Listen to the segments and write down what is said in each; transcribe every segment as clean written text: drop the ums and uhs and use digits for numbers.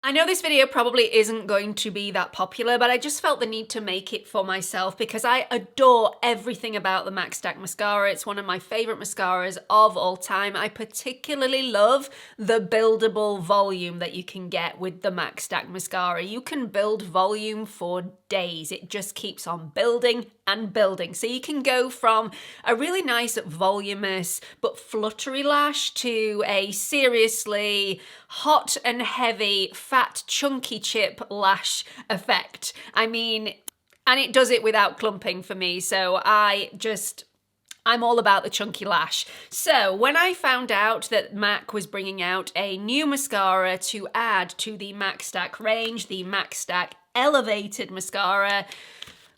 I know this video probably isn't going to be that popular, but I just felt the need to make it for myself because I adore everything about the Max Stack Mascara. It's one of my favorite mascaras of all time. I particularly love the buildable volume that you can get with the Max Stack Mascara. You can build volume for days. It just keeps on building and building. So you can go from a really nice voluminous but fluttery lash to a seriously hot and heavy, fat, chunky chip lash effect. I mean, and it does it without clumping for me. So I'm all about the chunky lash. So when I found out that MAC was bringing out a new mascara to add to the Max Stack range, the Max Stack Elevated Mascara,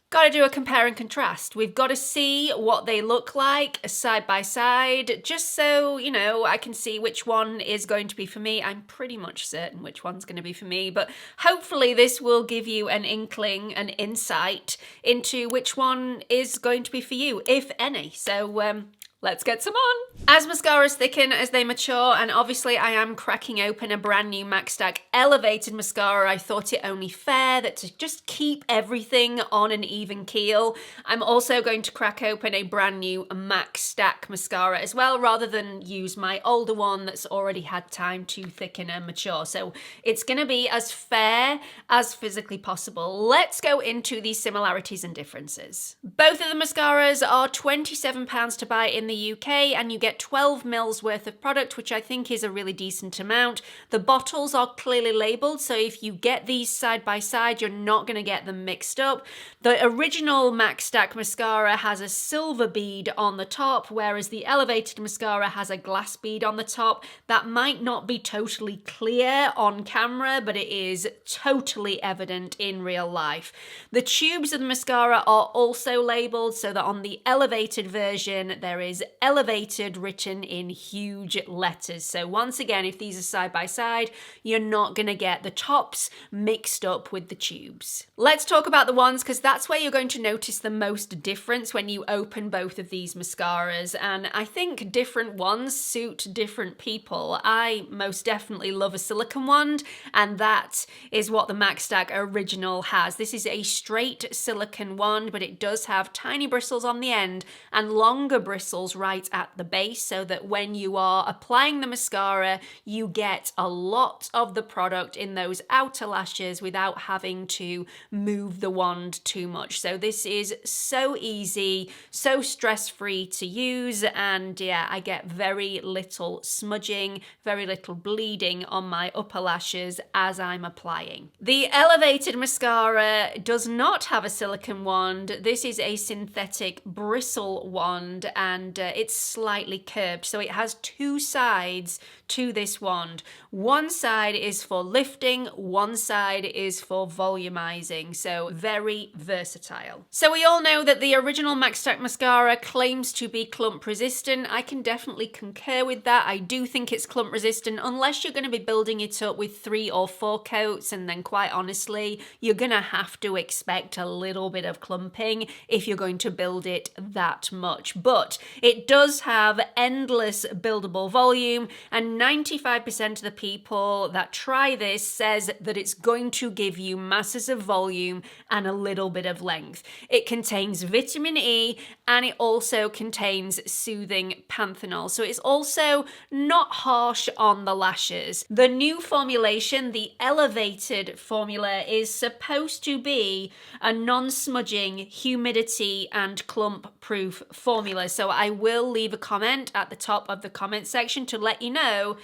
got to do a compare and contrast. We've got to see what they look like side by side, just so, you know, I can see which one is going to be for me. I'm pretty much certain which one's going to be for me, but hopefully this will give you an inkling, an insight into which one is going to be for you, if any. So, let's get some on. As mascaras thicken as they mature, and obviously I am cracking open a brand new Max Stack Elevated Mascara, I thought it only fair that to just keep everything on an even keel, I'm also going to crack open a brand new Max Stack Mascara as well, rather than use my older one that's already had time to thicken and mature. So it's gonna be as fair as physically possible. Let's go into the similarities and differences. Both of the mascaras are £27 to buy in the UK, and you get 12 mils worth of product, which I think is a really decent amount. The bottles are clearly labeled, so if you get these side by side, you're not going to get them mixed up. The original Max Stack mascara has a silver bead on the top, whereas the Elevated mascara has a glass bead on the top. That might not be totally clear on camera, but it is totally evident in real life. The tubes of the mascara are also labeled, so that on the Elevated version, there is Elevated written in huge letters. So once again, if these are side by side, you're not going to get the tops mixed up with the tubes. Let's talk about the wands, because that's where you're going to notice the most difference when you open both of these mascaras. And I think different wands suit different people. I most definitely love a silicone wand, and that is what the Max Stack Original has. This is a straight silicone wand, but it does have tiny bristles on the end and longer bristles right at the base, so that when you are applying the mascara, you get a lot of the product in those outer lashes without having to move the wand too much. So this is so easy, so stress-free to use, and yeah, I get very little smudging, very little bleeding on my upper lashes as I'm applying. The Elevated mascara does not have a silicone wand. This is a synthetic bristle wand, and it's slightly curved, so it has two sides to this wand. One side is for lifting, one side is for volumizing, so very versatile. So we all know that the original Max Stack mascara claims to be clump resistant. I can definitely concur with that. I do think it's clump resistant, unless you're going to be building it up with 3 or 4 coats, and then quite honestly, you're going to have to expect a little bit of clumping if you're going to build it that much. But it does have endless buildable volume, and 95% of the people that try this says that it's going to give you masses of volume and a little bit of length. It contains vitamin E, and it also contains soothing panthenol, so it's also not harsh on the lashes. The new formulation, the Elevated formula, is supposed to be a non-smudging, humidity and clump proof formula, so I will leave a comment at the top of the comment section to let you know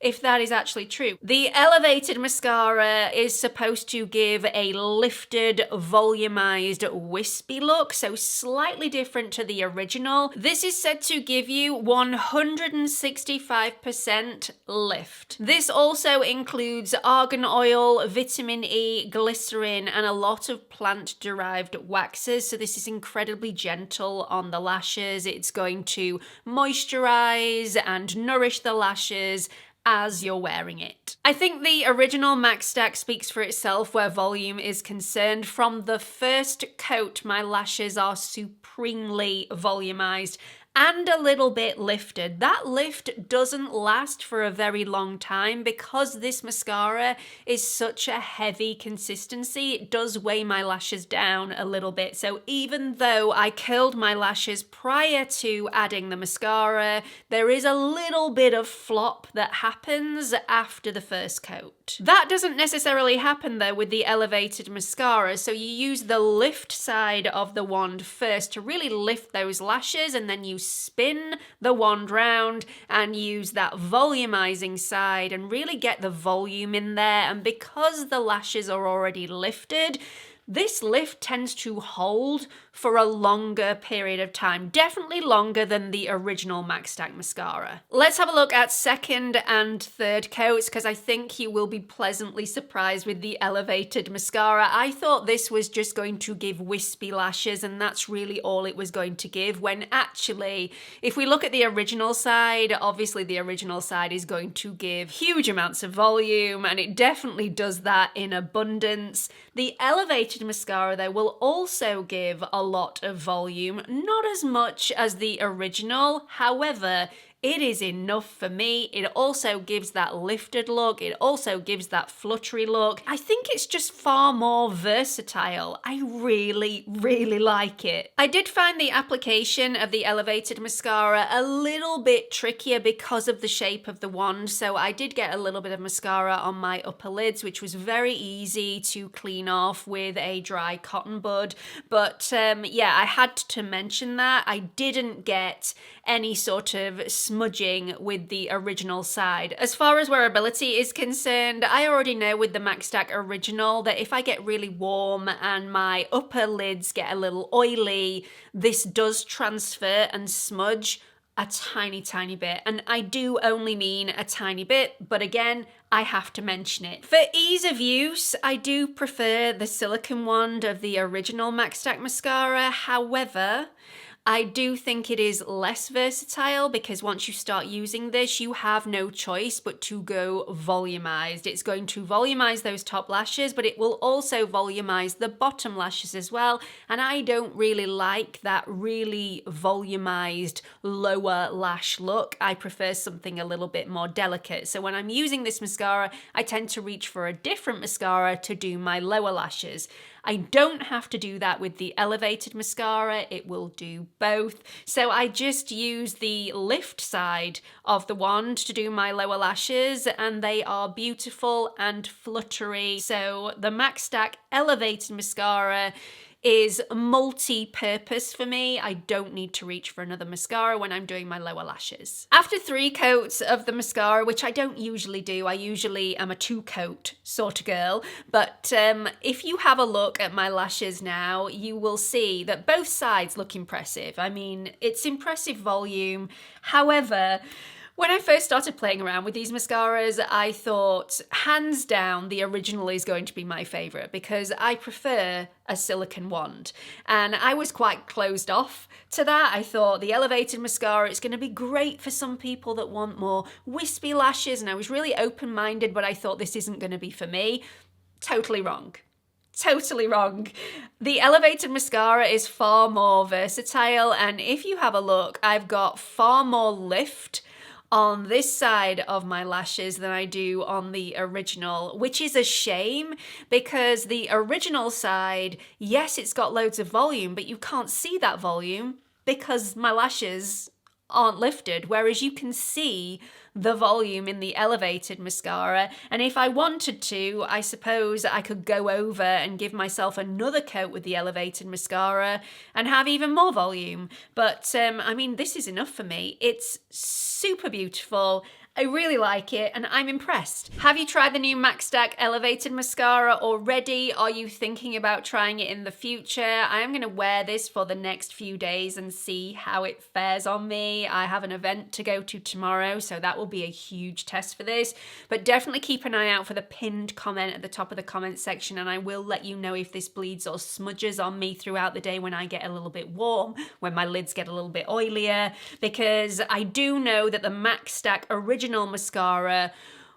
if that is actually true. The Elevated mascara is supposed to give a lifted, volumized, wispy look, so slightly different to the original. This is said to give you 165% lift. This also includes argan oil, vitamin E, glycerin, and a lot of plant-derived waxes, so this is incredibly gentle on the lashes. It's going to moisturize and nourish the lashes as you're wearing it. I think the original Max Stack speaks for itself where volume is concerned. From the first coat, my lashes are supremely volumized and a little bit lifted. That lift doesn't last for a very long time because this mascara is such a heavy consistency. It does weigh my lashes down a little bit. So even though I curled my lashes prior to adding the mascara, there is a little bit of flop that happens after the first coat. That doesn't necessarily happen though with the elevated mascara. So you use the lift side of the wand first to really lift those lashes, and then you spin the wand round and use that volumizing side and really get the volume in there. And because the lashes are already lifted, this lift tends to hold for a longer period of time, definitely longer than the original Max Stack mascara. Let's have a look at second and third coats, because I think you will be pleasantly surprised with the elevated mascara. I thought this was just going to give wispy lashes, and that's really all it was going to give, when actually, if we look at the original side, obviously the original side is going to give huge amounts of volume, and it definitely does that in abundance. The elevated mascara though will also give a lot of volume, not as much as the original, however, it is enough for me. It also gives that lifted look. It also gives that fluttery look. I think it's just far more versatile. I really, really like it. I did find the application of the elevated mascara a little bit trickier because of the shape of the wand. So I did get a little bit of mascara on my upper lids, which was very easy to clean off with a dry cotton bud. But yeah, I had to mention that. I didn't get any sort of smudging with the original side. As far as wearability is concerned, I already know with the Max Stack Original that if I get really warm and my upper lids get a little oily, this does transfer and smudge a tiny bit. And I do only mean a tiny bit, but again, I have to mention it. For ease of use, I do prefer the silicone wand of the original Max Stack mascara. However, I do think it is less versatile because once you start using this, you have no choice but to go volumized. It's going to volumize those top lashes, but it will also volumize the bottom lashes as well. And I don't really like that really volumized lower lash look. I prefer something a little bit more delicate. So when I'm using this mascara, I tend to reach for a different mascara to do my lower lashes. I don't have to do that with the elevated mascara, it will do both. So I just use the lift side of the wand to do my lower lashes, and they are beautiful and fluttery. So the Max Stack elevated mascara is multi-purpose for me. I don't need to reach for another mascara when I'm doing my lower lashes. After 3 coats of the mascara, which I don't usually do, I usually am a 2-coat sort of girl, but if you have a look at my lashes now, you will see that both sides look impressive. I mean, it's impressive volume. However, when I first started playing around with these mascaras, I thought, hands down, the original is going to be my favourite because I prefer a silicone wand. And I was quite closed off to that. I thought the elevated mascara, it's going to be great for some people that want more wispy lashes. And I was really open-minded, but I thought this isn't going to be for me. Totally wrong. Totally wrong. The elevated mascara is far more versatile. And if you have a look, I've got far more lift on this side of my lashes than I do on the original, which is a shame because the original side, yes, it's got loads of volume, but you can't see that volume because my lashes aren't lifted, whereas you can see the volume in the elevated mascara. And if I wanted to, I suppose I could go over and give myself another coat with the elevated mascara and have even more volume. But I mean, this is enough for me. It's super beautiful. I really like it and I'm impressed. Have you tried the new Max Stack elevated mascara already? Are you thinking about trying it in the future? I am going to wear this for the next few days and see how it fares on me. I have an event to go to tomorrow, so that will be a huge test for this. But definitely keep an eye out for the pinned comment at the top of the comment section, and I will let you know if this bleeds or smudges on me throughout the day when I get a little bit warm, when my lids get a little bit oilier, because I do know that the Max Stack original mascara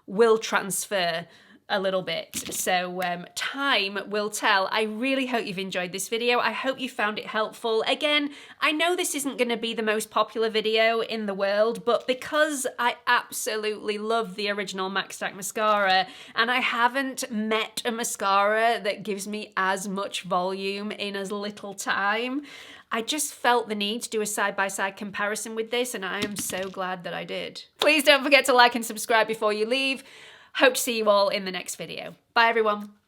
will transfer a little bit. So time will tell. I really hope you've enjoyed this video. I hope you found it helpful. Again, I know this isn't going to be the most popular video in the world, but because I absolutely love the original Max Stack mascara, and I haven't met a mascara that gives me as much volume in as little time, I just felt the need to do a side-by-side comparison with this, and I am so glad that I did. Please don't forget to like and subscribe before you leave. Hope to see you all in the next video. Bye, everyone.